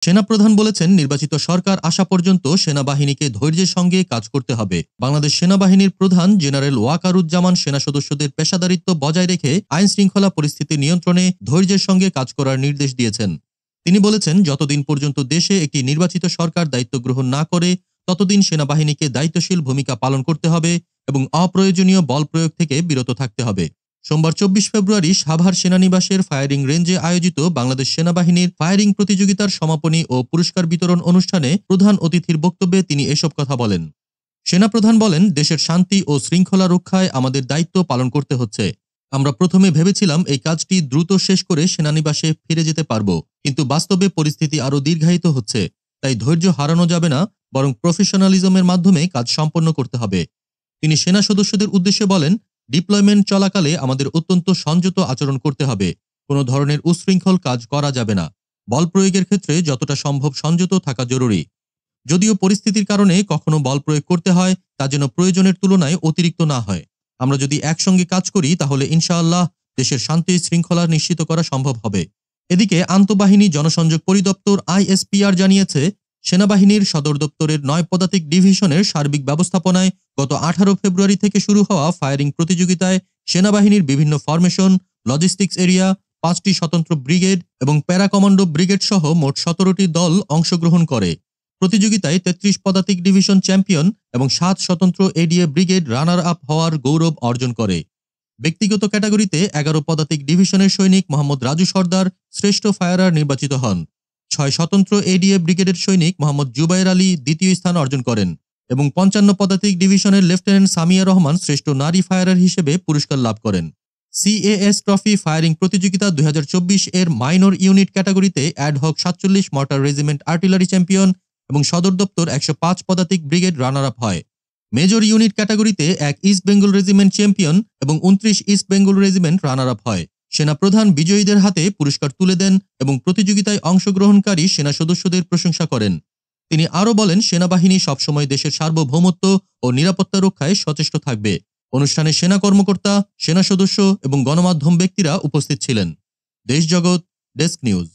সেনাপ্রধান বলেছেন, নির্বাচিত সরকার আসা পর্যন্ত সেনাবাহিনীকে ধৈর্যের সঙ্গে কাজ করতে হবে। বাংলাদেশ সেনাবাহিনীর প্রধান জেনারেল ওয়াকারুজ্জামান সেনা সদস্যদের পেশাদারিত্ব বজায় রেখে আইন শৃঙ্খলা পরিস্থিতি নিয়ন্ত্রণে ধৈর্যের সঙ্গে কাজ করার নির্দেশ দিয়েছেন। তিনি বলেছেন, যতদিন পর্যন্ত দেশে একটি নির্বাচিত সরকার দায়িত্ব গ্রহণ না করে ততদিন সেনাবাহিনীকে দায়িত্বশীল ভূমিকা পালন করতে হবে এবং অপ্রয়োজনীয় বল প্রয়োগ থেকে বিরত থাকতে হবে। সোমবার ২৪ ফেব্রুয়ারি সাভার সেনানিবাসের ফায়ারিং রেঞ্জে আয়োজিত বাংলাদেশ সেনাবাহিনীর ফায়ারিং প্রতিযোগিতার সমাপনী ও পুরস্কার বিতরণ অনুষ্ঠানে প্রধান অতিথির বক্তব্যে তিনি এসব কথা বলেন। সেনাপ্রধান বলেন, দেশের শান্তি ও শৃঙ্খলা রক্ষায় আমাদের দায়িত্ব পালন করতে হচ্ছে। আমরা প্রথমে ভেবেছিলাম এই কাজটি দ্রুত শেষ করে সেনানিবাসে ফিরে যেতে পারব, কিন্তু বাস্তবে পরিস্থিতি আরও দীর্ঘায়িত হচ্ছে। তাই ধৈর্য হারানো যাবে না, বরং প্রফেশনালিজমের মাধ্যমে কাজ সম্পন্ন করতে হবে। তিনি সেনা সদস্যদের উদ্দেশ্যে বলেন, ডিপ্লয়মেন্ট চলাকালে আমাদের অত্যন্ত সংযত আচরণ করতে হবে। কোনো ধরনের উচ্ছৃঙ্খল কাজ করা যাবে না। বল প্রয়োগের ক্ষেত্রে যতটা সম্ভব সংযত থাকা জরুরি। যদিও পরিস্থিতির কারণে কখনো বল প্রয়োগ করতে হয়, তা যেন প্রয়োজনের তুলনায় অতিরিক্ত না হয়। আমরা যদি একসঙ্গে কাজ করি তাহলে ইনশাআল্লাহ দেশের শান্তি শৃঙ্খলা নিশ্চিত করা সম্ভব হবে। এদিকে আন্তঃবাহিনী জনসংযোগ পরিদপ্তর আইএসপিআর জানিয়েছে, সেনাবাহিনীর সদর দপ্তরের ৯ পদাতিক ডিভিশনের সার্বিক ব্যবস্থাপনায় গত ১৮ ফেব্রুয়ারি থেকে শুরু হওয়া ফায়ারিং প্রতিযোগিতায় সেনাবাহিনীর বিভিন্ন ফরমেশন, লজিস্টিক্স এরিয়া, ৫টি স্বতন্ত্র ব্রিগেড এবং প্যারা কমান্ডো ব্রিগেড সহ মোট ১৭টি দল অংশগ্রহণ করে। প্রতিযোগিতায় ৩৩ পদাতিক ডিভিশন চ্যাম্পিয়ন এবং ৭ স্বতন্ত্র এডিএ ব্রিগেড রানার আপ হওয়ার গৌরব অর্জন করে। ব্যক্তিগত ক্যাটাগরিতে ১১ পদাতিক ডিভিশনের সৈনিক মোহাম্মদ রাজু সর্দার শ্রেষ্ঠ ফায়ারার নির্বাচিত হন। ৬ স্বতন্ত্র এডিএ ব্রিগেডের সৈনিক মোহাম্মদ জুবায়ের আলী দ্বিতীয় স্থান অর্জন করেন এবং ৫৫ পদাতিক ডিভিশনের লেফটেন্যান্ট সামিয়া রহমান শ্রেষ্ঠ নারী ফায়ারার হিসেবে পুরস্কার লাভ করেন। সিএএস ট্রফি ফায়ারিং প্রতিযোগিতা ২০২৪ এর মাইনর ইউনিট ক্যাটাগরিতে ad hoc ৪৭ mortar regiment artillery champion এবং সদর দপ্তর ১০৫ পদাতিক ব্রিগেড রানার আপ হয়। মেজর ইউনিট ক্যাটাগরিতে ১ ইস্ট বেঙ্গল রেজিমেন্ট চ্যাম্পিয়ন এবং ২৯ east Bengal regiment runner up হয়। সেনাপ্রধান বিজয়ীদের হাতে পুরস্কার তুলে দেন এবং প্রতিযোগিতায় অংশগ্রহণকারী সেনা সদস্যদের প্রশংসা করেন। তিনি আরও বলেন, সেনাবাহিনী সবসময় দেশের সার্বভৌমত্ব ও নিরাপত্তা রক্ষায় সচেষ্ট থাকবে। অনুষ্ঠানে সেনা কর্মকর্তা, সেনা সদস্য এবং গণমাধ্যম ব্যক্তিরা উপস্থিত ছিলেন। দেশজগৎ ডেস্ক নিউজ।